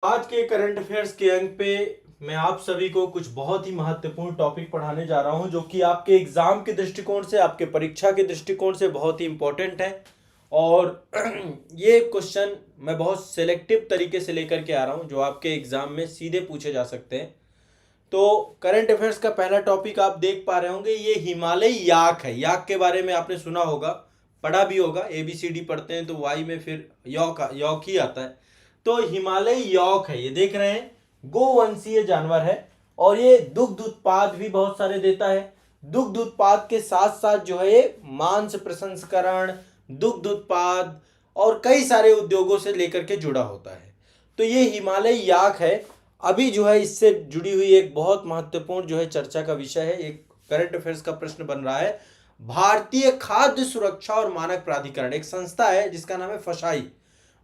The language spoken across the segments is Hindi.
आज के करंट अफेयर्स के अंक पे मैं आप सभी को कुछ बहुत ही महत्वपूर्ण टॉपिक पढ़ाने जा रहा हूं जो कि आपके एग्जाम के दृष्टिकोण से, आपके परीक्षा के दृष्टिकोण से बहुत ही इंपॉर्टेंट है। और ये क्वेश्चन मैं बहुत सिलेक्टिव तरीके से लेकर के आ रहा हूं जो आपके एग्जाम में सीधे पूछे जा सकते हैं। तो करंट अफेयर्स का पहला टॉपिक आप देख पा रहे होंगे, ये हिमालय याक है। याक के बारे में आपने सुना होगा, पढ़ा भी होगा, ABCD पढ़ते हैं तो वाई में फिर यॉक यॉक ही आता है। तो हिमालय यॉक है, ये देख रहे हैं, गोवंशीय जानवर है और ये दुग्ध उत्पाद भी बहुत सारे देता है। दुग्ध उत्पाद के साथ साथ जो है ये मांस प्रसंस्करण, दुग्ध उत्पाद और कई सारे उद्योगों से लेकर के जुड़ा होता है। तो ये हिमालय याक है। अभी जो है इससे जुड़ी हुई एक बहुत महत्वपूर्ण जो है चर्चा का विषय है, एक करंट अफेयर्स का प्रश्न बन रहा है। भारतीय खाद्य सुरक्षा और मानक प्राधिकरण, एक संस्था है जिसका नाम है फसाई,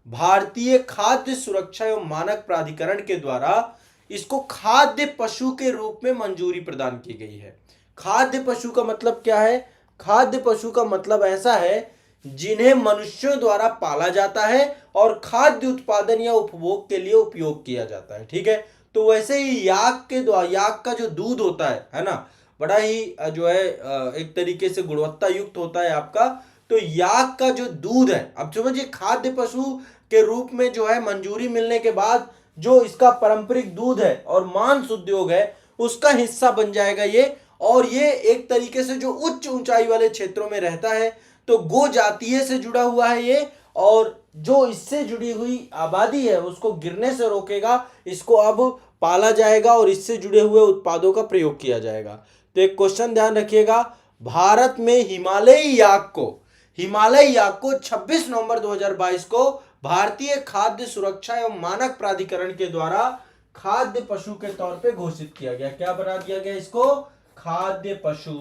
भारतीय खाद्य सुरक्षा एवं मानक प्राधिकरण के द्वारा इसको खाद्य पशु के रूप में मंजूरी प्रदान की गई है। खाद्य पशु का मतलब क्या है? खाद्य पशु का मतलब ऐसा है जिन्हें मनुष्यों द्वारा पाला जाता है और खाद्य उत्पादन या उपभोग के लिए उपयोग किया जाता है। ठीक है, तो वैसे ही याक के द्वारा, याक का जो दूध होता है ना, बड़ा ही जो है एक तरीके से गुणवत्ता युक्त होता है आपका। तो याक का जो दूध है, अब समझिए खाद्य पशु के रूप में जो है मंजूरी मिलने के बाद जो इसका पारंपरिक दूध है और मांस उद्योग है उसका हिस्सा बन जाएगा ये। और ये एक तरीके से जो उच्च ऊंचाई वाले क्षेत्रों में रहता है, तो गो जातीय से जुड़ा हुआ है ये, और जो इससे जुड़ी हुई आबादी है उसको गिरने से रोकेगा। इसको अब पाला जाएगा और इससे जुड़े हुए उत्पादों का प्रयोग किया जाएगा। तो एक क्वेश्चन ध्यान रखिएगा, भारत में हिमालय याक को 26 नवंबर 2022 को भारतीय खाद्य सुरक्षा एवं मानक प्राधिकरण के द्वारा खाद्य पशु के तौर पे घोषित किया गया। क्या बना दिया गया इसको? खाद्य पशु।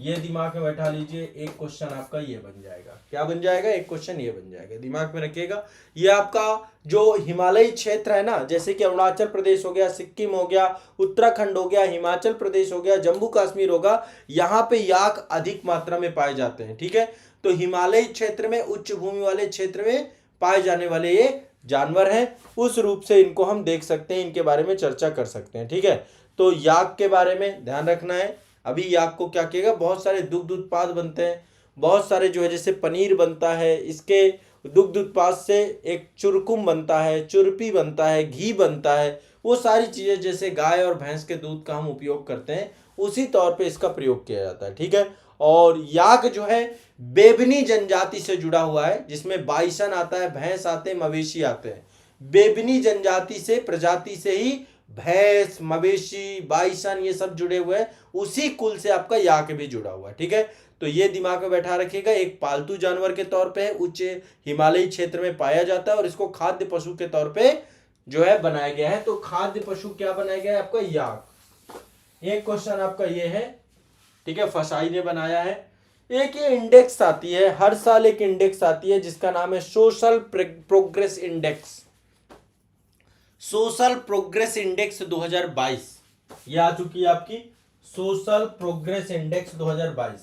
ये दिमाग में बैठा लीजिए, एक क्वेश्चन आपका ये बन जाएगा। क्या बन जाएगा? एक क्वेश्चन ये बन जाएगा, दिमाग में रखिएगा। ये आपका जो हिमालयी क्षेत्र है ना, जैसे कि अरुणाचल प्रदेश हो गया, सिक्किम हो गया, उत्तराखंड हो गया, हिमाचल प्रदेश हो गया, जम्मू कश्मीर होगा, यहाँ पे याक अधिक मात्रा में पाए जाते हैं। ठीक है, तो हिमालयी क्षेत्र में, उच्च भूमि वाले क्षेत्र में पाए जाने वाले ये जानवर हैं। उस रूप से इनको हम देख सकते हैं, इनके बारे में चर्चा कर सकते हैं। ठीक है, तो याक के बारे में ध्यान रखना है। अभी याक को क्या किएगा, बहुत सारे दुग्ध उत्पाद बनते हैं, बहुत सारे जो है जैसे पनीर बनता है, इसके दुग्ध उत्पाद से एक चुरकुम बनता है, चुरपी बनता है, घी बनता है, वो सारी चीजें जैसे गाय और भैंस के दूध का हम उपयोग करते हैं उसी तौर पे इसका प्रयोग किया जाता है। ठीक है, और याक जो है बेबनी जनजाति से जुड़ा हुआ है, जिसमें बाइसन आता है, भैंस आते हैं, मवेशी आते हैं। बेबनी जनजाति से, प्रजाति से ही भैंस, मवेशी, बाइसन ये सब जुड़े हुए हैं, उसी कुल से आपका याक भी जुड़ा हुआ है। ठीक है, तो ये दिमाग में बैठा रखिएगा, एक पालतू जानवर के तौर पे है, उच्च हिमालयी क्षेत्र में पाया जाता है और इसको खाद्य पशु के तौर पे जो है बनाया गया है। तो खाद्य पशु क्या बनाया गया है आपका? याक। एक क्वेश्चन आपका ये है। ठीक है, फसाई ने बनाया है। एक ये इंडेक्स आती है, हर साल एक इंडेक्स आती है जिसका नाम है social progress index. Social progress index 2022 ये आ चुकी है आपकी, सोशल प्रोग्रेस इंडेक्स 2022।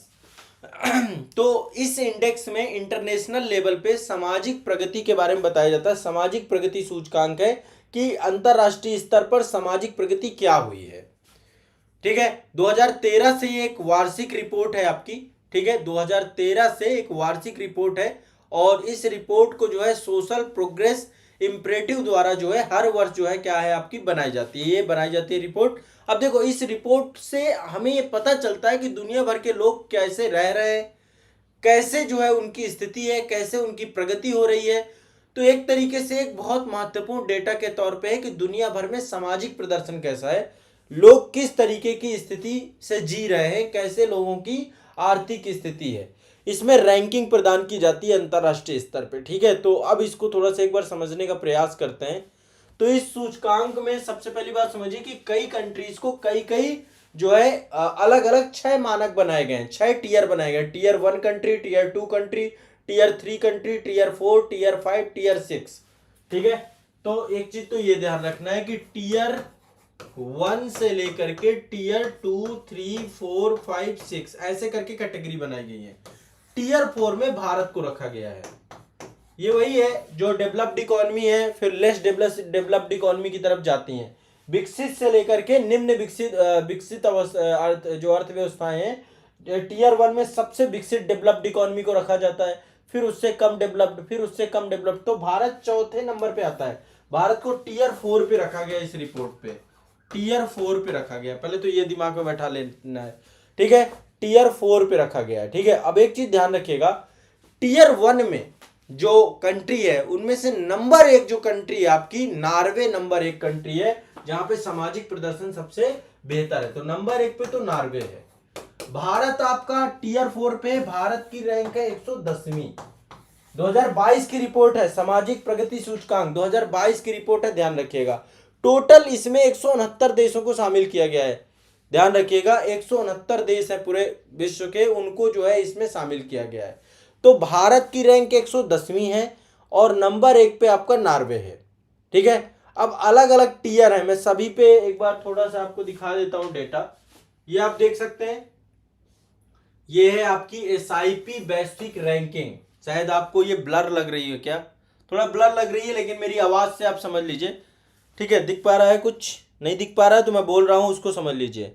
तो इस इंडेक्स में इंटरनेशनल लेवल पे सामाजिक प्रगति के बारे में बताया जाता है। सामाजिक प्रगति सूचकांक है कि अंतरराष्ट्रीय स्तर पर सामाजिक प्रगति क्या हुई है। ठीक है, 2013 से ये एक वार्षिक रिपोर्ट है आपकी। ठीक है, 2013 से एक वार्षिक रिपोर्ट है और इस रिपोर्ट को जो है सोशल प्रोग्रेस इंप्रेटिव द्वारा जो है हर वर्ष जो है क्या है आपकी बनाई जाती है, ये बनाई जाती है रिपोर्ट। अब देखो, इस रिपोर्ट से हमें ये पता चलता है कि दुनिया भर के लोग कैसे रह रहे हैं, कैसे जो है उनकी स्थिति है, कैसे उनकी प्रगति हो रही है। तो एक तरीके से एक बहुत महत्वपूर्ण डेटा के तौर पे है कि दुनिया भर में सामाजिक प्रदर्शन कैसा है, लोग किस तरीके की स्थिति से जी रहे हैं, कैसे लोगों की आर्थिक स्थिति है। इसमें रैंकिंग प्रदान की जाती है अंतरराष्ट्रीय स्तर पे। ठीक है, तो अब इसको थोड़ा सा एक बार समझने का प्रयास करते हैं। तो इस सूचकांक में सबसे पहली बात समझिए कि कई कंट्रीज को कई जो है अलग अलग 6 मानक बनाए गए हैं, 6 टीयर बनाए गए। Tier 1 country, tier 2 country, tier 3 country, tier 4, tier 5, tier 6। ठीक है, तो एक चीज तो ये ध्यान रखना है कि टीयर 1 से लेकर के टीयर 2, 3, 4, 5, 6 ऐसे करके कैटेगरी बनाई गई है। टीयर 4 में भारत को रखा गया है। ये वही है जो डेवलप्ड इकोनॉमी है फिर लेस डेवलप्ड इकोनॉमी की तरफ जाती हैं। विकसित से लेकर के निम्न विकसित जो अर्थव्यवस्थाएं हैं, टीयर वन में सबसे विकसित डेवलप्ड इकोनॉमी को रखा जाता है, फिर उससे कम डेवलप्ड, फिर उससे कम डेवलप्ड, तो भारत चौथे नंबर पे आता है। भारत को टीयर 4 पे रखा गया इस रिपोर्ट पे, टीयर 4 पे रखा गया। पहले तो ये दिमाग में बैठा लेना है, ठीक है, टीयर 4 पे रखा गया है, ठीक है। अब एक चीज ध्यान रखिएगा, टीयर 1 में जो कंट्री है उनमें से नंबर 1 जो कंट्री है आपकी, नॉर्वे नंबर 1 कंट्री है जहां पे सामाजिक प्रदर्शन सबसे बेहतर है, तो नंबर 1 पे तो नॉर्वे है। भारत आपका टीयर 4 पे, भारत की रैंक है 110वीं। 2022 की रिपोर्ट है, सामाजिक प्रगति सूचकांक 2022 की रिपोर्ट है, ध्यान रखिएगा। टोटल इसमें 169 देशों को शामिल किया गया है, ध्यान रखिएगा 169 देश है पूरे विश्व के, उनको जो है इसमें शामिल किया गया है। तो भारत की रैंक 110वीं है और नंबर 1 पे आपका नॉर्वे है, ठीक है। अब अलग अलग टीयर है, मैं सभी पे एक बार थोड़ा सा आपको दिखा देता हूं डेटा। ये आप देख सकते हैं, ये है आपकी एसआईपी वैश्विक रैंकिंग। शायद आपको ये ब्लर लग रही है, क्या थोड़ा ब्लर लग रही है, लेकिन मेरी आवाज से आप समझ लीजिए, ठीक है। दिख पा रहा है, कुछ नहीं दिख पा रहा है तो मैं बोल रहा हूं उसको समझ लीजिए,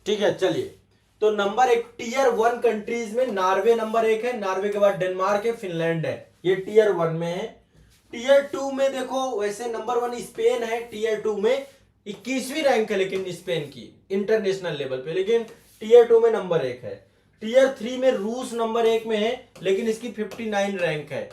ठीक है। चलिए, तो नंबर 1 टीयर 1 कंट्रीज में नॉर्वे नंबर 1 है, नॉर्वे के बाद डेनमार्क है, फिनलैंड है, ये टीयर 1 में है। टीयर 2 में देखो, वैसे नंबर 1 स्पेन है, टीयर 2 में 21वीं रैंक है लेकिन स्पेन की इंटरनेशनल लेवल पे, लेकिन टीयर 2 में नंबर 1 है। टीयर 3 में रूस नंबर 1 में है लेकिन इसकी 59 रैंक है।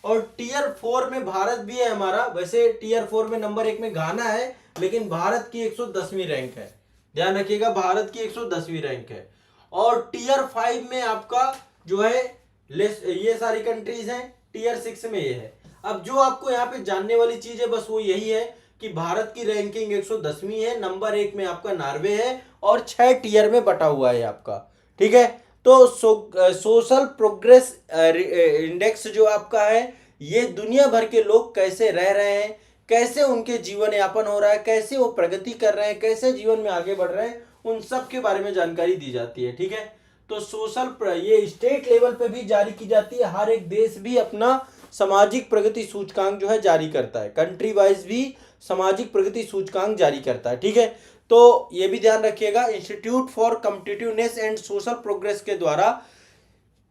और टीयर 4 में भारत भी है हमारा, वैसे टीयर 4 में नंबर 1 में घाना है लेकिन भारत की 110वीं रैंक है, ध्यान रखिएगा भारत की 110वीं रैंक है। और टीयर 5 में आपका जो है ये सारी कंट्रीज हैं, टीयर 6 में ये है। अब जो आपको यहाँ पे जानने वाली चीज है बस वो यही है कि भारत की रैंकिंग 110वीं है, नंबर 1 में आपका नॉर्वे है और 6 टीयर में बटा हुआ है आपका, ठीक है। तो सोशल प्रोग्रेस इंडेक्स जो आपका है, ये दुनिया भर के लोग कैसे रह रहे हैं, कैसे उनके जीवन यापन हो रहा है, कैसे वो प्रगति कर रहे हैं, कैसे जीवन में आगे बढ़ रहे हैं, उन सब के बारे में जानकारी दी जाती है, ठीक है। तो ये स्टेट लेवल पे भी जारी की जाती है, हर एक देश भी अपना सामाजिक प्रगति सूचकांक जो है जारी करता है, कंट्री वाइज भी सामाजिक प्रगति सूचकांक जारी करता है, ठीक है। तो ये भी ध्यान रखिएगा, institute for competitiveness and social progress के द्वारा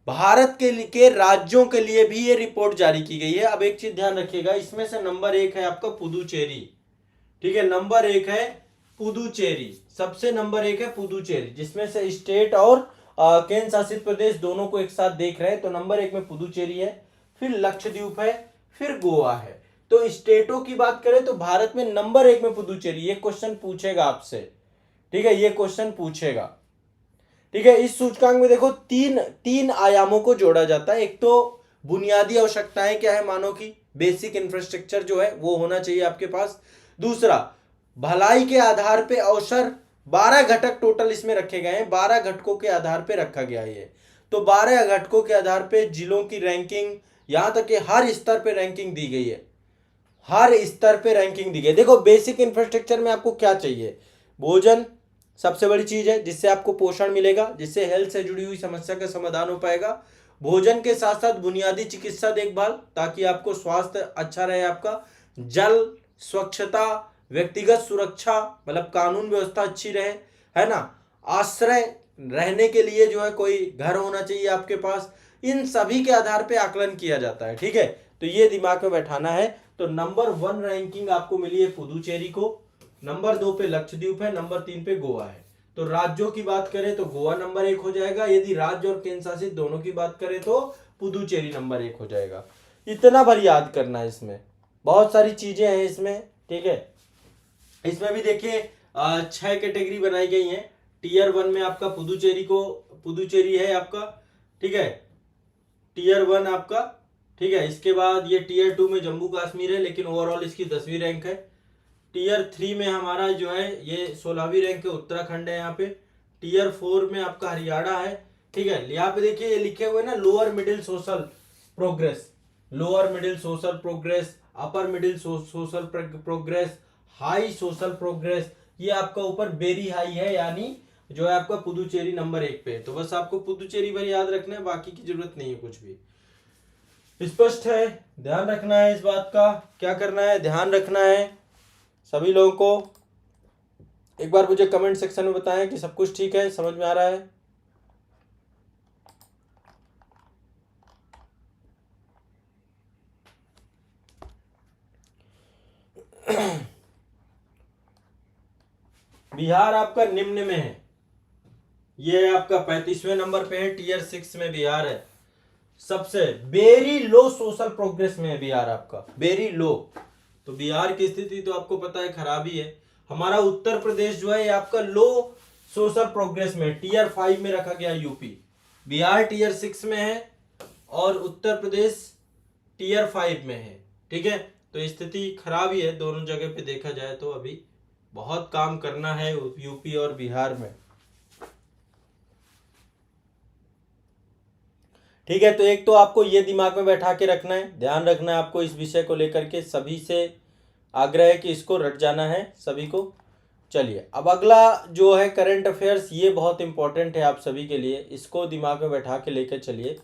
भारत के राज्यों के लिए भी ये रिपोर्ट जारी की गई है। अब एक चीज ध्यान रखिएगा, इसमें से नंबर 1 है आपका पुदुचेरी, ठीक है, नंबर 1 है पुदुचेरी, सबसे नंबर 1 है पुदुचेरी, जिसमें से स्टेट और केंद्र शासित प्रदेश दोनों को एक साथ देख रहे हैं, तो नंबर 1 में पुदुचेरी है, फिर लक्षद्वीप है, फिर गोवा है। तो स्टेटों की बात करें तो भारत में नंबर 1 में पुदुचेरी, ये क्वेश्चन पूछेगा आपसे, ठीक है, ये क्वेश्चन पूछेगा, ठीक है। इस सूचकांक में देखो तीन आयामों को जोड़ा जाता है। एक तो बुनियादी आवश्यकताएं क्या है मानव की, बेसिक इंफ्रास्ट्रक्चर जो है वो होना चाहिए आपके पास। दूसरा, भलाई के आधार पे अवसर, 12 घटक टोटल इसमें रखे गए हैं, 12 घटकों के आधार पे रखा गया है ये। तो 12 घटकों के आधार पे जिलों की रैंकिंग, यहां तक कि हर स्तर पे रैंकिंग दी गई है, हर स्तर पे रैंकिंग दी गई। देखो बेसिक इंफ्रास्ट्रक्चर में आपको क्या चाहिए, भोजन सबसे बड़ी चीज है, जिससे आपको पोषण मिलेगा, जिससे हेल्थ से जुड़ी हुई समस्या का समाधान हो पाएगा। भोजन के साथ साथ बुनियादी चिकित्सा देखभाल, ताकि आपको स्वास्थ्य अच्छा रहे आपका। जल, स्वच्छता, व्यक्तिगत सुरक्षा, मतलब कानून व्यवस्था अच्छी रहे, है ना। आश्रय, रहने के लिए जो है कोई घर होना चाहिए आपके पास। इन सभी के आधार पे आकलन किया जाता है, ठीक है। तो ये दिमाग में बैठाना है। तो नंबर 1 रैंकिंग आपको मिली है पुदुचेरी को, नंबर 2 पे लक्षद्वीप है, नंबर 3 पे गोवा है। तो राज्यों की बात करें तो गोवा नंबर 1 हो जाएगा, यदि राज्य और केंद्र शासित दोनों की बात करें तो पुदुचेरी नंबर 1 हो जाएगा। इतना भर याद करना है, इसमें बहुत सारी चीजें हैं इसमें, ठीक है। इसमें भी देखिए 6 कैटेगरी बनाई गई हैं। टीयर 1 में आपका पुदुचेरी है आपका, ठीक है, टीयर 1 आपका, ठीक है। इसके बाद ये टीयर 2 में जम्मू कश्मीर है, लेकिन ओवरऑल इसकी 10वीं रैंक है। टीयर 3 में हमारा जो है ये 16वीं रैंक है, उत्तराखंड है यहाँ पे। टीयर 4 में आपका हरियाणा है, ठीक है। यहाँ पे देखिए ये लिखे हुए ना, lower middle social progress, lower middle social progress, upper middle social progress, high social progress, ये आपका ऊपर वेरी हाई है, यानी जो है आपका पुदुचेरी नंबर 1 पे है। तो बस आपको पुदुचेरी भर याद रखना है, बाकी की जरूरत नहीं है कुछ भी। स्पष्ट है? ध्यान रखना है इस बात का, क्या करना है, ध्यान रखना है सभी लोगों को। एक बार मुझे कमेंट सेक्शन में बताएं कि सब कुछ ठीक है, समझ में आ रहा है। बिहार आपका निम्न में है, ये आपका 35वें नंबर पे है, टीयर 6 में बिहार है। सबसे वेरी लो सोशल प्रोग्रेस में है बिहार आपका, वेरी लो। तो बिहार की स्थिति तो आपको पता है खराब ही है। हमारा उत्तर प्रदेश जो है ये आपका लो सोशल प्रोग्रेस में, टीयर 5 में रखा गया यूपी। बिहार टीयर 6 में है और उत्तर प्रदेश टीयर 5 में है। ठीक है, तो स्थिति खराब ही है दोनों जगह पे देखा जाए तो। अभी बहुत काम करना है यूपी और बिहार में। ठीक है, तो एक तो आपको ये दिमाग में बैठा के रखना है, ध्यान रखना है आपको इस विषय को लेकर के। सभी से आग्रह है कि इसको रट जाना है सभी को। चलिए अब अगला जो है करंट अफेयर्स, ये बहुत इंपॉर्टेंट है आप सभी के लिए, इसको दिमाग में बैठा के लेकर चलिए।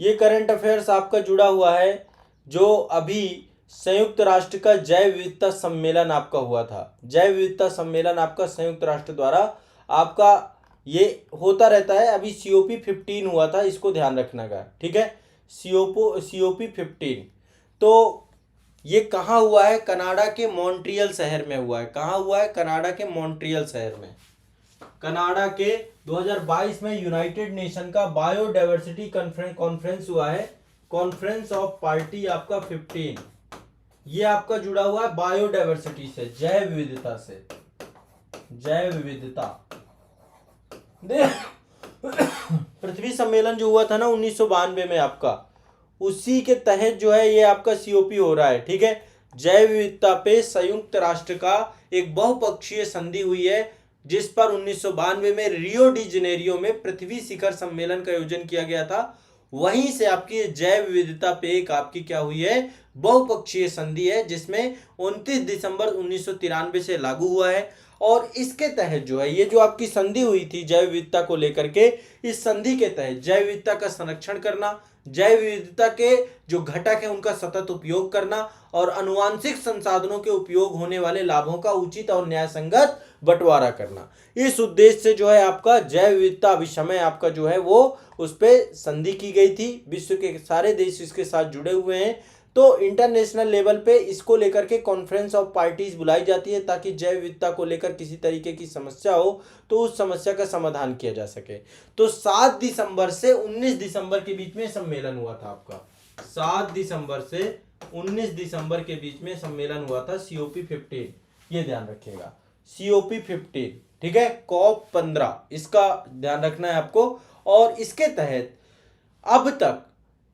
ये करंट अफेयर्स आपका जुड़ा हुआ है जो अभी संयुक्त राष्ट्र का जैव विविधता सम्मेलन आपका हुआ था। जैव विविधता सम्मेलन आपका संयुक्त राष्ट्र द्वारा आपका ये होता रहता है। अभी COP 15 हुआ था, इसको ध्यान रखना का। ठीक है, COP 15 तो ये कहाँ हुआ है? कनाडा के मॉन्ट्रियल शहर में हुआ है। कहाँ हुआ है? कनाडा के मॉन्ट्रियल शहर में। कनाडा के 2022 में यूनाइटेड नेशन का बायोडाइवर्सिटी कॉन्फ्रेंस हुआ है, कॉन्फ्रेंस ऑफ पार्टी आपका 15। ये आपका जुड़ा हुआ है बायोडाइवर्सिटी से, जैव विविधता से, जैव विविधता। पृथ्वी सम्मेलन जो हुआ था ना 1992 में आपका, उसी के तहत जो है ये आपका COP हो रहा है। ठीक है, जैव विविधता पे संयुक्त राष्ट्र का एक बहुपक्षीय संधि हुई है, जिस पर 1992 में रियो डी जेनेरियो में पृथ्वी शिखर सम्मेलन का आयोजन किया गया था। वहीं से आपकी जैव विविधता पे एक आपकी क्या हुई है? बहुपक्षीय संधि है, जिसमें 29 दिसंबर 1993 से लागू हुआ है। और इसके तहत जो है ये जो आपकी संधि हुई थी जैव विविधता को लेकर के, इस संधि के तहत जैव विविधता का संरक्षण करना, जैव विविधता के जो घटक है उनका सतत उपयोग करना और अनुवांशिक संसाधनों के उपयोग होने वाले लाभों का उचित और न्यायसंगत बंटवारा करना, इस उद्देश्य से जो है आपका जैव विविधता अभिसमय आपका जो है वो उस पर संधि की गई थी। विश्व के सारे देश इसके साथ जुड़े हुए हैं। तो इंटरनेशनल लेवल पे इसको लेकर के कॉन्फ्रेंस ऑफ पार्टीज बुलाई जाती है, ताकि जैव विविधता को लेकर किसी तरीके की समस्या हो तो उस समस्या का समाधान किया जा सके। तो 7 दिसंबर से 19 दिसंबर के बीच में सम्मेलन हुआ था आपका। 7 दिसंबर से 19 दिसंबर के बीच में सम्मेलन हुआ था COP 15, ये ध्यान रखिएगा। COP 15, ठीक है, COP 15, इसका ध्यान रखना है आपको। और इसके तहत अब तक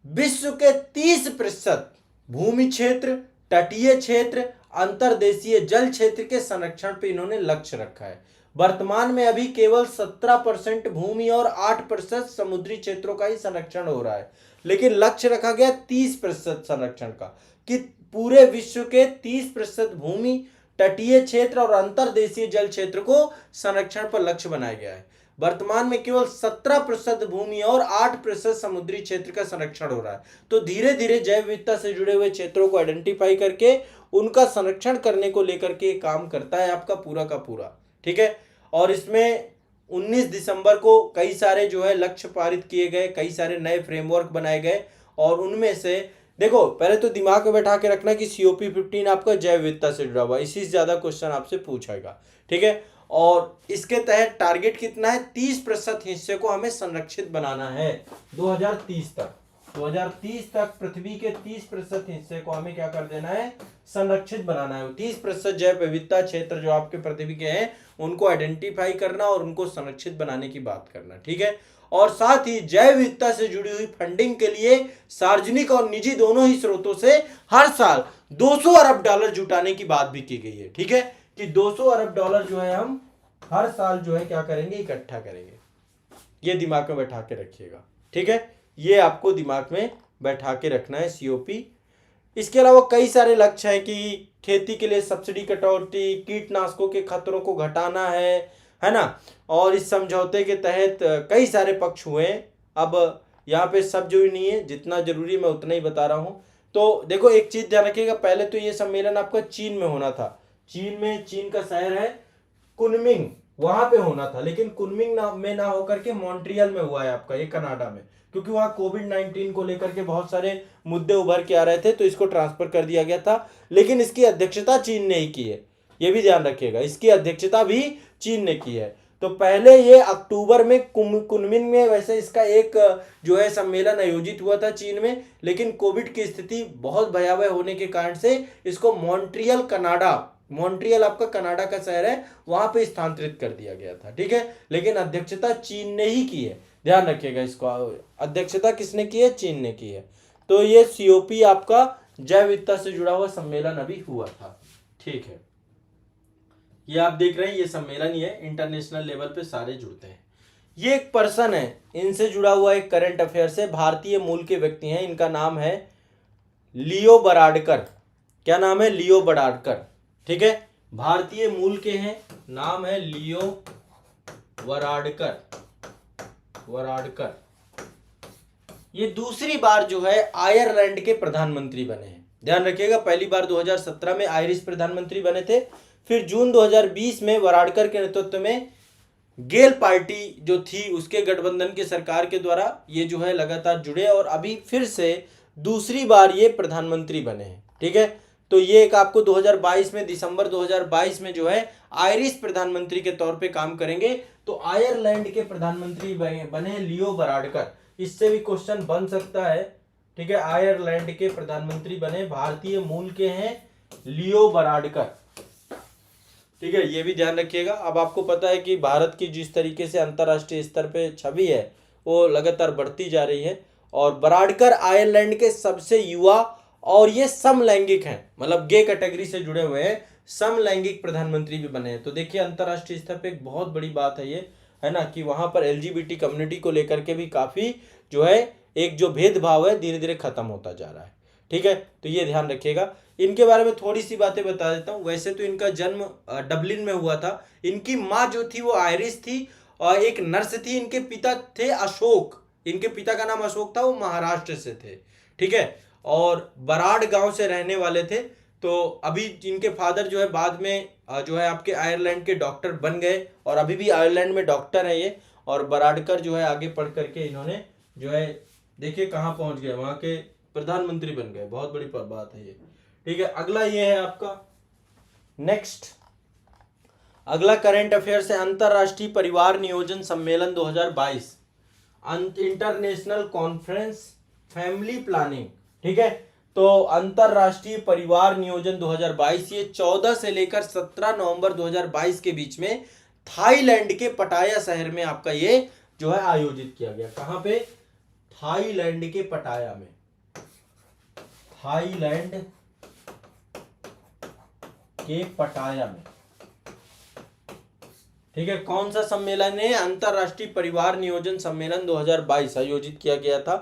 विश्व के 30% भूमि क्षेत्र, तटीय क्षेत्र, अंतर्देशीय जल क्षेत्र के संरक्षण पे इन्होंने लक्ष्य रखा है। वर्तमान में अभी केवल 17% भूमि और 8% समुद्री क्षेत्रों का ही संरक्षण हो रहा है, लेकिन लक्ष्य रखा गया 30% संरक्षण का, कि पूरे विश्व के 30% भूमि, तटीय क्षेत्र और अंतर्देशीय जल क्षेत्र को संरक्षण पर लक्ष्य बनाया गया है। वर्तमान में केवल 17% भूमि और 8% समुद्री क्षेत्र का संरक्षण हो रहा है। तो धीरे धीरे जैव विविधता से जुड़े हुए क्षेत्रों को आइडेंटिफाई करके उनका संरक्षण करने को लेकर के काम करता है आपका पूरा का पूरा। ठीक है, और इसमें 19 दिसंबर को कई सारे जो है लक्ष्य पारित किए गए, कई सारे नए फ्रेमवर्क बनाए गए। और उनमें से देखो, पहले तो दिमाग में बैठा के रखना कि COP 15 आपका जैव विविधता से जुड़ा हुआ है, इसी से ज्यादा क्वेश्चन आपसे पूछेगा। ठीक है, और इसके तहत टारगेट कितना है? 30% हिस्से को हमें संरक्षित बनाना है 2030 तक। 2030 तक पृथ्वी के 30% हिस्से को हमें क्या कर देना है? संरक्षित बनाना है। 30% जैव विविधता क्षेत्र जो आपके पृथ्वी के हैं उनको आइडेंटिफाई करना और उनको संरक्षित बनाने की बात करना। ठीक है, और साथ ही जैव विविधता से जुड़ी हुई फंडिंग के लिए सार्वजनिक और निजी दोनों ही स्रोतों से हर साल $200 अरब जुटाने की बात भी की गई है। ठीक है, कि $200 अरब जो है हम हर साल जो है क्या करेंगे? इकट्ठा करेंगे। ये दिमाग में बैठा के रखिएगा। ठीक है, ये आपको दिमाग में बैठा के रखना है COP। इसके अलावा कई सारे लक्ष्य हैं कि खेती के लिए सब्सिडी कटौती, कीटनाशकों के खतरों को घटाना है है ना। और इस समझौते के तहत कई सारे पक्ष हुए हैं। अब यहाँ पे सब जो नहीं है, जितना जरूरी मैं उतना ही बता रहा हूँ। तो देखो एक चीज ध्यान रखिएगा, पहले तो ये सम्मेलन आपका चीन में होना था। चीन में, चीन का शहर है कुनमिंग, वहां पे होना था, लेकिन कुनमिंग में ना होकर के मॉन्ट्रियल में हुआ है आपका, ये कनाडा में, क्योंकि वहां कोविड-19 को लेकर के बहुत सारे मुद्दे उभर के आ रहे थे, तो इसको ट्रांसफर कर दिया गया था। लेकिन इसकी अध्यक्षता चीन ने ही की है, ये भी ध्यान रखिएगा, इसकी अध्यक्षता भी चीन ने की है। तो पहले ये अक्टूबर में कुनमिंग में वैसे इसका एक जो है सम्मेलन आयोजित हुआ था चीन में, लेकिन कोविड की स्थिति बहुत भयावह होने के कारण से इसको मॉन्ट्रियल, कनाडा, मॉन्ट्रियल आपका कनाडा का शहर है, वहां पे स्थानांतरित कर दिया गया था, ठीक है। लेकिन अध्यक्षता चीन ने ही की है, ध्यान रखिएगा इसको, अध्यक्षता किसने की है? चीन ने की है। तो ये सीओपी आपका जैव विविधता से जुड़ा हुआ सम्मेलन अभी हुआ था, ठीक है। ये आप देख रहे हैं, ये सम्मेलन ही है, इंटरनेशनल लेवल पे सारे जुड़ते हैं। ये एक पर्सन है, इनसे जुड़ा हुआ एक करंट अफेयर से, भारतीय मूल के व्यक्ति हैं, इनका नाम है लियो बराडकर। क्या नाम है? लियो बराडकर, ठीक है। भारतीय मूल के हैं, नाम है लियो वराडकर, वराडकर। ये दूसरी बार जो है आयरलैंड के प्रधानमंत्री बने हैं, ध्यान रखिएगा। पहली बार 2017 में आयरिश प्रधानमंत्री बने थे, फिर जून 2020 में वराडकर के नेतृत्व में गेल पार्टी जो थी उसके गठबंधन की सरकार के द्वारा ये जो है लगातार जुड़े, और अभी फिर से दूसरी बार ये प्रधानमंत्री बने हैं, ठीक है। तो ये एक आपको 2022 में, दिसंबर 2022 में जो है आयरिश प्रधानमंत्री के तौर पे काम करेंगे। तो आयरलैंड के प्रधानमंत्री बने लियो बराडकर, इससे भी क्वेश्चन बन सकता है, ठीक है। आयरलैंड के प्रधानमंत्री बने, भारतीय मूल के हैं, लियो बराडकर, ठीक है। ये भी ध्यान रखिएगा। अब आपको पता है कि भारत की जिस तरीके से अंतर्राष्ट्रीय स्तर पे छवि है वो लगातार बढ़ती जा रही है, और बराडकर आयरलैंड के सबसे युवा, और ये समलैंगिक हैं, मतलब गे कैटेगरी से जुड़े हुए हैं, समलैंगिक प्रधानमंत्री भी बने हैं। तो देखिए अंतर्राष्ट्रीय स्तर पे एक बहुत बड़ी बात है ये, है ना, कि वहां पर एलजीबीटी कम्युनिटी को लेकर के भी काफी जो है एक जो भेदभाव है धीरे धीरे खत्म होता जा रहा है, ठीक है। तो ये ध्यान रखिएगा। इनके बारे में थोड़ी सी बातें बता देता हूँ। वैसे तो इनका जन्म डबलिन में हुआ था। इनकी माँ जो थी वो आयरिश थी और एक नर्स थी। इनके पिता थे अशोक, इनके पिता का नाम अशोक था, वो महाराष्ट्र से थे, ठीक है, और बराड़ गांव से रहने वाले थे। तो अभी इनके फादर जो है बाद में जो है आपके आयरलैंड के डॉक्टर बन गए, और अभी भी आयरलैंड में डॉक्टर है ये। और बराडकर जो है आगे पढ़ करके इन्होंने जो है देखिए कहाँ पहुंच गए, वहां के प्रधानमंत्री बन गए, बहुत बड़ी बात है ये, ठीक है। अगला ये है आपका नेक्स्ट, अगला करंट अफेयर है अंतरराष्ट्रीय परिवार नियोजन सम्मेलन 2022, इंटरनेशनल कॉन्फ्रेंस फैमिली प्लानिंग, ठीक है। तो अंतरराष्ट्रीय परिवार नियोजन 2022 ये 14 से लेकर 17 नवंबर 2022 के बीच में थाईलैंड के पटाया शहर में आपका ये जो है आयोजित किया गया। कहां पे? थाईलैंड के पटाया में, थाईलैंड के पटाया में, ठीक है। कौन सा सम्मेलन है? अंतरराष्ट्रीय परिवार नियोजन सम्मेलन 2022 आयोजित किया गया था,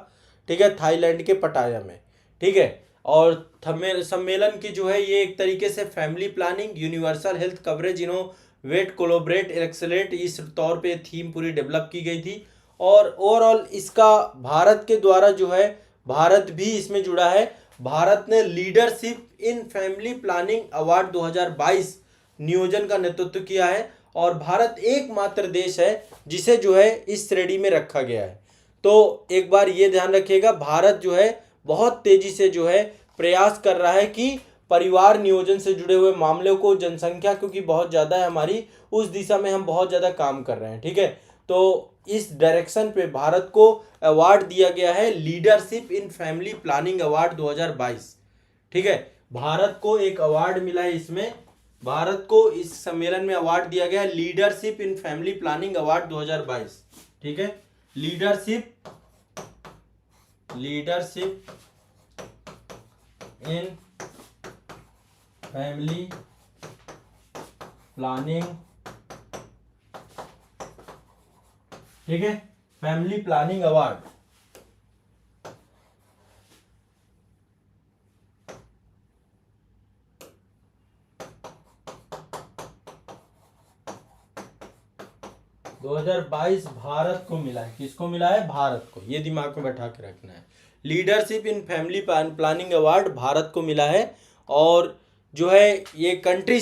ठीक है, थाईलैंड के पटाया में, ठीक है। और सम्मेलन की जो है ये एक तरीके से family planning, universal health coverage, innovate, collaborate, excel at, इस तौर पे थीम पूरी डेवलप की गई थी। और ओवरऑल इसका भारत के द्वारा जो है, भारत भी इसमें जुड़ा है। भारत ने leadership in family planning award 2022 नियोजन का नेतृत्व किया है, और भारत एकमात्र देश है जिसे जो है इस श्रेणी में रखा गया है। तो एक बार ये ध्यान रखिएगा, भारत जो है बहुत तेजी से जो है प्रयास कर रहा है कि परिवार नियोजन से जुड़े हुए मामलों को, जनसंख्या क्योंकि बहुत ज़्यादा है हमारी, उस दिशा में हम बहुत ज़्यादा काम कर रहे हैं, ठीक है। तो इस डायरेक्शन पे भारत को अवार्ड दिया गया है, leadership in family planning award 2022, ठीक है। भारत को एक अवार्ड मिला है इसमें, भारत को इस सम्मेलन में अवार्ड दिया गया leadership in family planning award 2022, ठीक है। लीडरशिप इन फैमिली प्लानिंग, ठीक है, फैमिली प्लानिंग अवार्ड। 2022 भारत को मिला है। किसको मिला है? भारत को। ये दिमाग में बैठा के रखना है। Leadership in family planning award Bharat को मिला है। और जो है ये कंट्री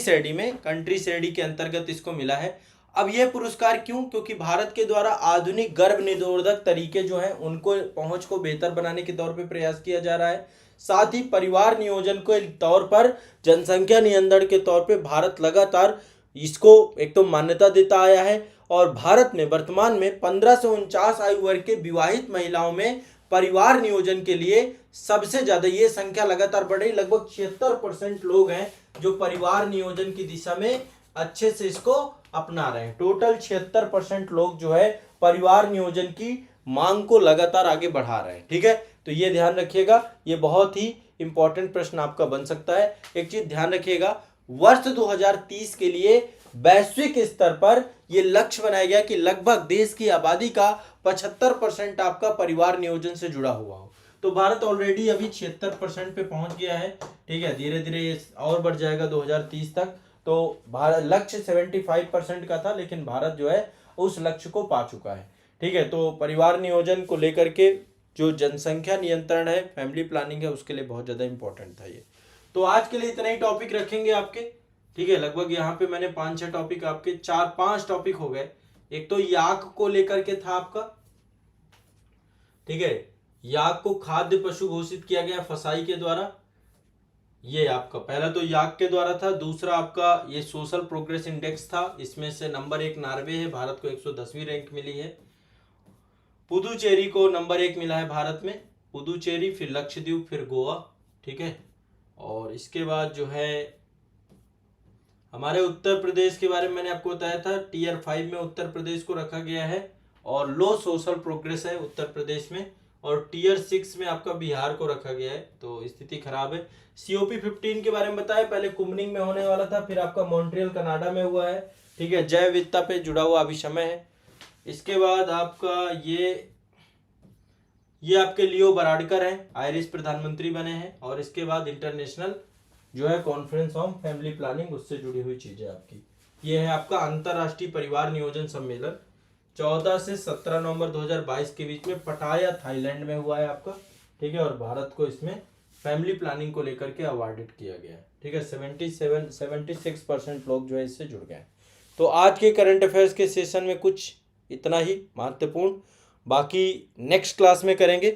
श्रेणी के अंतर्गत इसको मिला है। अब ये पुरस्कार क्यों? क्योंकि भारत के द्वारा आधुनिक गर्भ निरोधक तरीके जो हैं उनको पहुंच को बेहतर बनाने के तौर पे प्रयास किया जा रहा है। साथ ही परिवार नियोजन के तौर पर, जनसंख्या नियंत्रण के तौर पे भारत लगातार इसको एक तो मान्यता देता आया है। और भारत में वर्तमान में 15 से 49 आयु वर्ग के विवाहित महिलाओं में परिवार नियोजन के लिए सबसे ज्यादा ये संख्या लगातार बढ़ रही। लगभग 76% लोग हैं जो परिवार नियोजन की दिशा में अच्छे से इसको अपना रहे हैं। टोटल 76% लोग जो है परिवार नियोजन की मांग को लगातार आगे बढ़ा रहे हैं। ठीक है, तो ये ध्यान रखिएगा, ये बहुत ही इंपॉर्टेंट प्रश्न आपका बन सकता है। एक चीज ध्यान रखिएगा, वर्ष 2030 के लिए वैश्विक स्तर पर यह लक्ष्य बनाया गया कि लगभग देश की आबादी का 75% आपका परिवार नियोजन से जुड़ा हुआ हो। तो भारत ऑलरेडी अभी 76% पे पहुंच गया है। ठीक है, धीरे धीरे ये और बढ़ जाएगा 2030 तक। तो भारत लक्ष्य 75% का था, लेकिन भारत जो है उस लक्ष्य को पा चुका है। ठीक है, तो परिवार नियोजन को लेकर के जो जनसंख्या नियंत्रण है, फैमिली प्लानिंग है, उसके लिए बहुत ज्यादा इंपॉर्टेंट था ये। तो आज के लिए इतना ही टॉपिक रखेंगे आपके। ठीक है, लगभग यहाँ पे मैंने 5-6 टॉपिक आपके 4-5 टॉपिक हो गए। एक तो याक को लेकर के था आपका। ठीक है, याक को खाद्य पशु घोषित किया गया फसाई के द्वारा। ये आपका पहला तो याक के द्वारा था। दूसरा आपका ये सोशल प्रोग्रेस इंडेक्स था, इसमें से नंबर 1 नॉर्वे है, भारत को 110वीं रैंक मिली है। पुदुचेरी को नंबर 1 मिला है भारत में, पुदुचेरी, फिर लक्षद्वीप, फिर गोवा। ठीक है, और इसके बाद जो है हमारे उत्तर प्रदेश के बारे में मैंने आपको बताया था, टियर 5 में उत्तर प्रदेश को रखा गया है और लो सोशल प्रोग्रेस है उत्तर प्रदेश में। और टियर 6 में आपका बिहार को रखा गया है, तो स्थिति खराब है। COP 15 के बारे में बताया, पहले कुमनिंग में होने वाला था, फिर आपका मॉन्ट्रियल कनाडा में हुआ है। ठीक है, जैव विविधता पे जुड़ा हुआ अभी समय है। इसके बाद आपका ये आपके लियो बराडकर हैं, आयरिश प्रधानमंत्री बने हैं। और इसके बाद इंटरनेशनल जो है कॉन्फ्रेंस ऑन फैमिली प्लानिंग, उससे जुड़ी हुई चीजें आपकी। ये है आपका अंतरराष्ट्रीय परिवार नियोजन सम्मेलन 14 से 17 नवंबर 2022 के बीच में पटाया, थाईलैंड में हुआ है आपका। ठीक है, और भारत को इसमें फैमिली प्लानिंग को लेकर के अवार्डेड किया गया है। ठीक है, 76% लोग जो है इससे जुड़ गए। तो आज के करंट अफेयर्स के सेशन में कुछ इतना ही महत्वपूर्ण, बाकी नेक्स्ट क्लास में करेंगे।